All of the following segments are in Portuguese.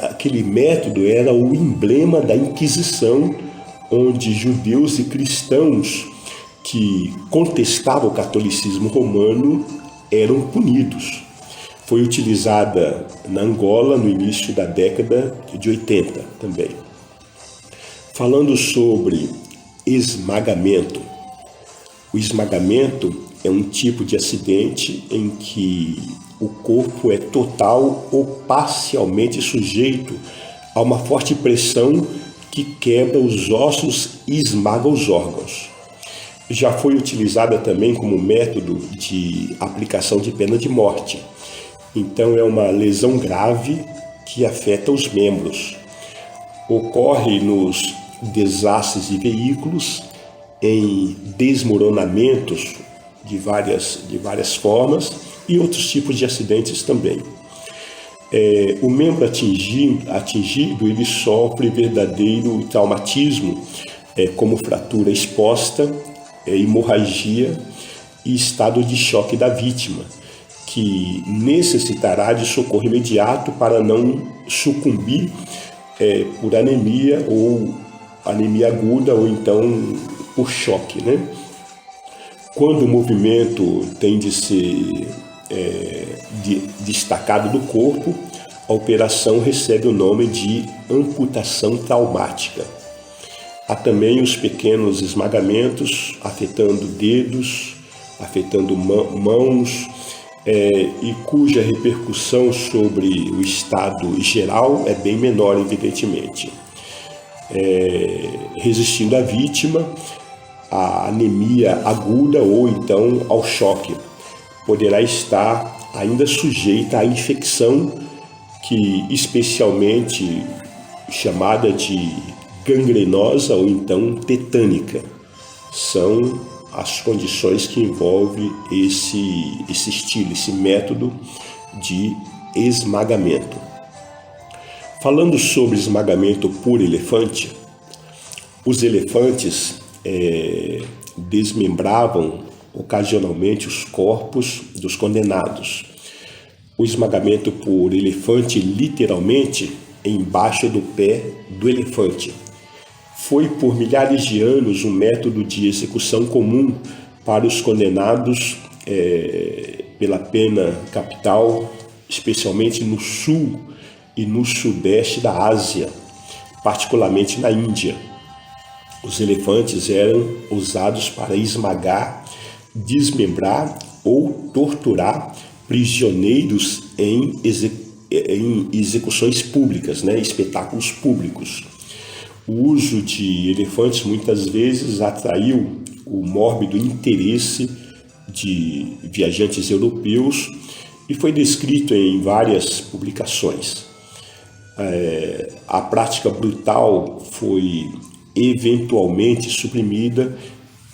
Aquele método era o emblema da Inquisição, onde judeus e cristãos que contestavam o catolicismo romano eram punidos. Foi utilizada na Angola no início da década de 80 também. Falando sobre esmagamento. O esmagamento é um tipo de acidente em que o corpo é total ou parcialmente sujeito a uma forte pressão que quebra os ossos e esmaga os órgãos. Já foi utilizada também como método de aplicação de pena de morte. Então é uma lesão grave que afeta os membros. Ocorre nos desastres de veículos, em desmoronamentos de várias formas e outros tipos de acidentes também. O membro atingido ele sofre verdadeiro traumatismo, como fratura exposta, hemorragia e estado de choque da vítima, que necessitará de socorro imediato para não sucumbir por anemia ou anemia aguda ou então por choque, né? Quando o movimento tem de ser destacado do corpo, a operação recebe o nome de amputação traumática. Há também os pequenos esmagamentos afetando dedos, afetando mãos, e cuja repercussão sobre o estado geral é bem menor, evidentemente. Resistindo à vítima, à anemia aguda ou então ao choque. Poderá estar ainda sujeita à infecção, que especialmente chamada de gangrenosa ou então tetânica. São as condições que envolvem esse estilo, esse método de esmagamento. Falando sobre esmagamento por elefante, os elefantes desmembravam ocasionalmente os corpos dos condenados. O esmagamento por elefante, literalmente, embaixo do pé do elefante. Foi por milhares de anos um método de execução comum para os condenados pela pena capital, especialmente no sul e no sudeste da Ásia, particularmente na Índia. Os elefantes eram usados para esmagar, desmembrar ou torturar prisioneiros em execuções públicas, espetáculos públicos. O uso de elefantes muitas vezes atraiu o mórbido interesse de viajantes europeus e foi descrito em várias publicações. A prática brutal foi eventualmente suprimida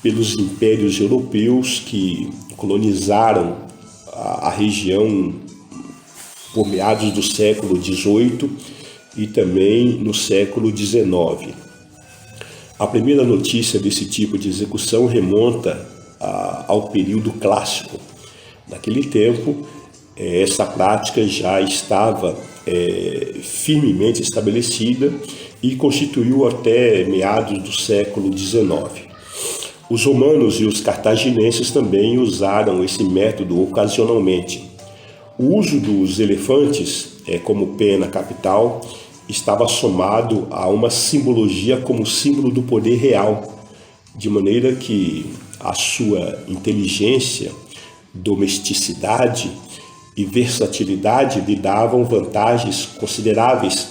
pelos impérios europeus que colonizaram a região por meados do século XVIII e também no século XIX. A primeira notícia desse tipo de execução remonta ao período clássico. Naquele tempo, essa prática já estava firmemente estabelecida e constituiu até meados do século XIX. Os romanos e os cartaginenses também usaram esse método ocasionalmente. O uso dos elefantes como pena capital estava somado a uma simbologia como símbolo do poder real, de maneira que a sua inteligência, domesticidade e versatilidade lhe davam vantagens consideráveis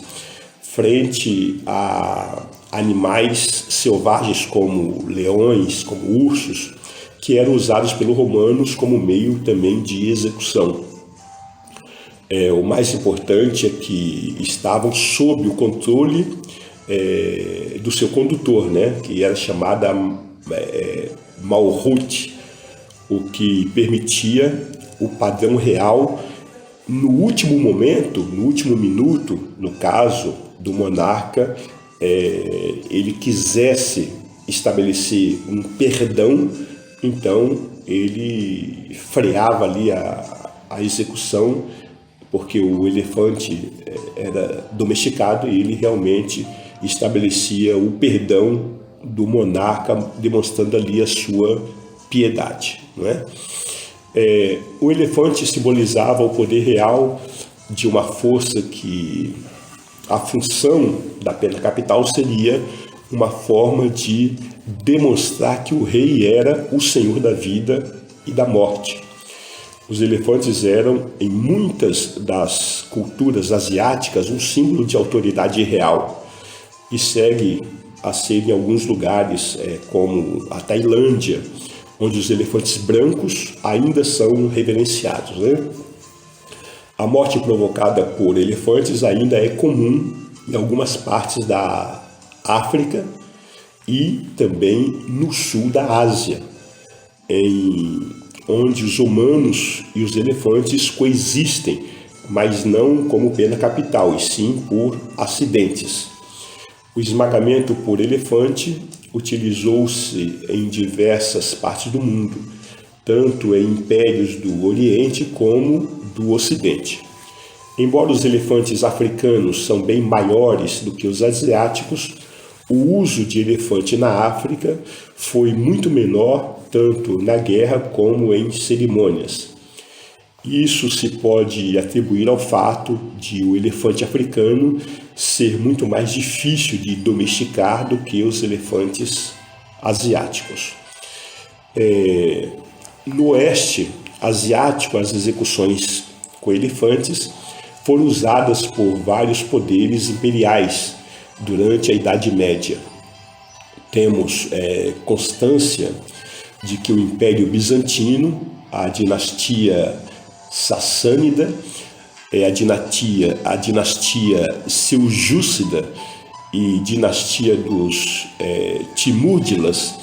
frente a animais selvagens como leões, como ursos, que eram usados pelos romanos como meio também de execução. O mais importante é que estavam sob o controle do seu condutor, que era chamada Malhut, o que permitia o padrão real no último momento, no último minuto, no caso do monarca, ele quisesse estabelecer um perdão, então ele freava ali a execução porque o elefante era domesticado e ele realmente estabelecia o perdão do monarca, demonstrando ali a sua piedade, não é? O elefante simbolizava o poder real de uma força que a função da pena capital seria uma forma de demonstrar que o rei era o senhor da vida e da morte. Os elefantes eram, em muitas das culturas asiáticas, um símbolo de autoridade real e segue a ser em alguns lugares, como a Tailândia, onde os elefantes brancos ainda são reverenciados, né? A morte provocada por elefantes ainda é comum em algumas partes da África e também no sul da Ásia, onde os humanos e os elefantes coexistem, mas não como pena capital, e sim por acidentes. O esmagamento por elefante utilizou-se em diversas partes do mundo, tanto em impérios do Oriente como do Ocidente. Embora os elefantes africanos são bem maiores do que os asiáticos, o uso de elefante na África foi muito menor, tanto na guerra como em cerimônias. Isso se pode atribuir ao fato de o elefante africano ser muito mais difícil de domesticar do que os elefantes asiáticos. No oeste asiático, as execuções com elefantes foram usadas por vários poderes imperiais durante a Idade Média. Temos constância de que o Império Bizantino, a dinastia Sassânida, a dinastia Seljúcida e dinastia dos Timúrdilas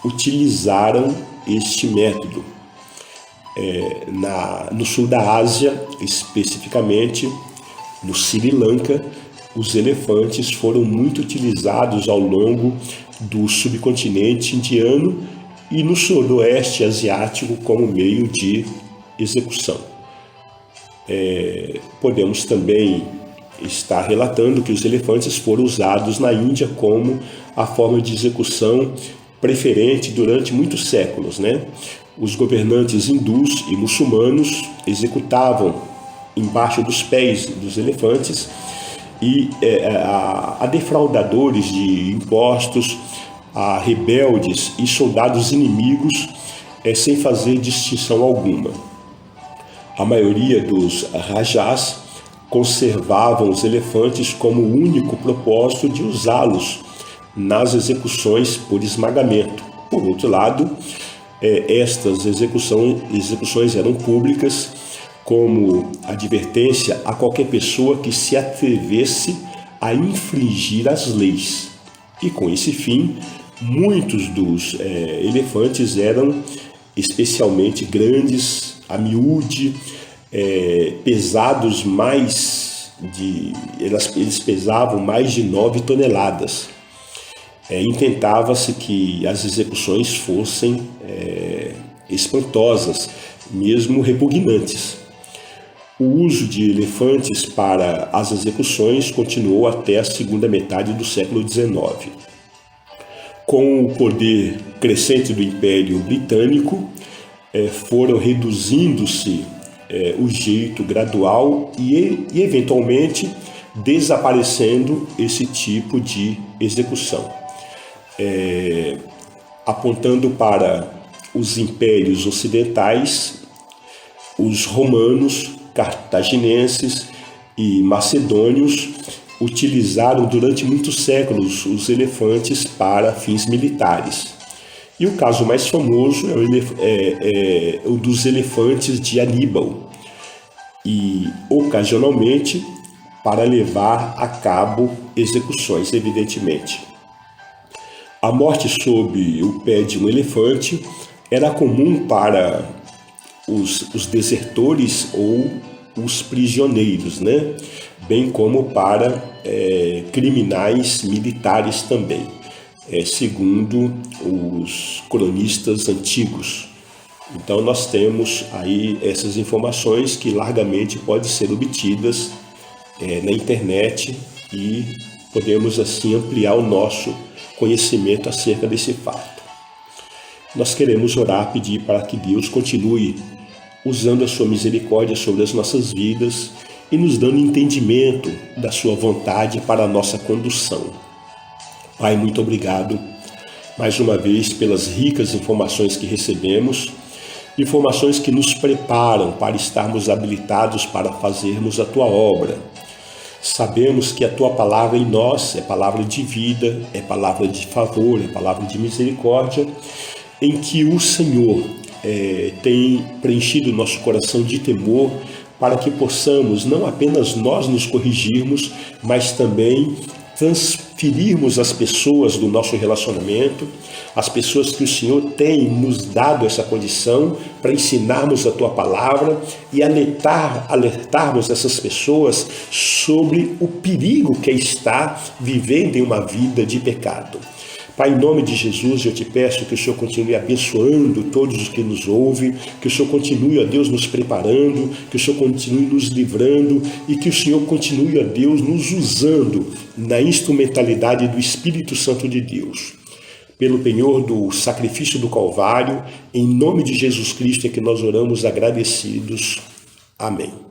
utilizaram este método. No sul da Ásia, especificamente no Sri Lanka, os elefantes foram muito utilizados ao longo do subcontinente indiano e no sudoeste asiático como meio de execução. Podemos também estar relatando que os elefantes foram usados na Índia como a forma de execução preferente durante muitos séculos, né? Os governantes hindus e muçulmanos executavam embaixo dos pés dos elefantes e a defraudadores de impostos, a rebeldes e soldados inimigos, sem fazer distinção alguma. A maioria dos rajás conservavam os elefantes como o único propósito de usá-los nas execuções por esmagamento. Por outro lado, estas execuções eram públicas como advertência a qualquer pessoa que se atrevesse a infringir as leis. E com esse fim, muitos dos elefantes eram especialmente grandes, a miúde, pesados eles pesavam mais de 9 toneladas. Intentava-se que as execuções fossem espantosas, mesmo repugnantes. O uso de elefantes para as execuções continuou até a segunda metade do século XIX. Com o poder crescente do Império Britânico, foram reduzindo-se o jeito gradual e eventualmente desaparecendo esse tipo de execução. Apontando para os impérios ocidentais, os romanos, cartaginenses e macedônios utilizaram durante muitos séculos os elefantes para fins militares. E o caso mais famoso é o dos elefantes de Aníbal, e ocasionalmente para levar a cabo execuções, evidentemente. A morte sob o pé de um elefante era comum para os desertores ou os prisioneiros, né? Bem como para criminais militares também, segundo os cronistas antigos. Então nós temos aí essas informações que largamente podem ser obtidas na internet e podemos assim ampliar o nosso conhecimento acerca desse fato. Nós queremos orar, pedir para que Deus continue usando a sua misericórdia sobre as nossas vidas e nos dando entendimento da sua vontade para a nossa condução. Pai, muito obrigado mais uma vez pelas ricas informações que recebemos, informações que nos preparam para estarmos habilitados para fazermos a tua obra. Sabemos que a tua palavra em nós é palavra de vida, é palavra de favor, é palavra de misericórdia, em que o Senhor tem preenchido o nosso coração de temor para que possamos não apenas nós nos corrigirmos, mas também transferirmos as pessoas do nosso relacionamento, as pessoas que o Senhor tem nos dado essa condição para ensinarmos a tua palavra e alertarmos essas pessoas sobre o perigo que é estar vivendo em uma vida de pecado. Pai, em nome de Jesus, eu te peço que o Senhor continue abençoando todos os que nos ouvem, que o Senhor continue, ó Deus, nos preparando, que o Senhor continue nos livrando e que o Senhor continue, ó Deus, nos usando na instrumentalidade do Espírito Santo de Deus. Pelo penhor do sacrifício do Calvário, em nome de Jesus Cristo é que nós oramos agradecidos. Amém.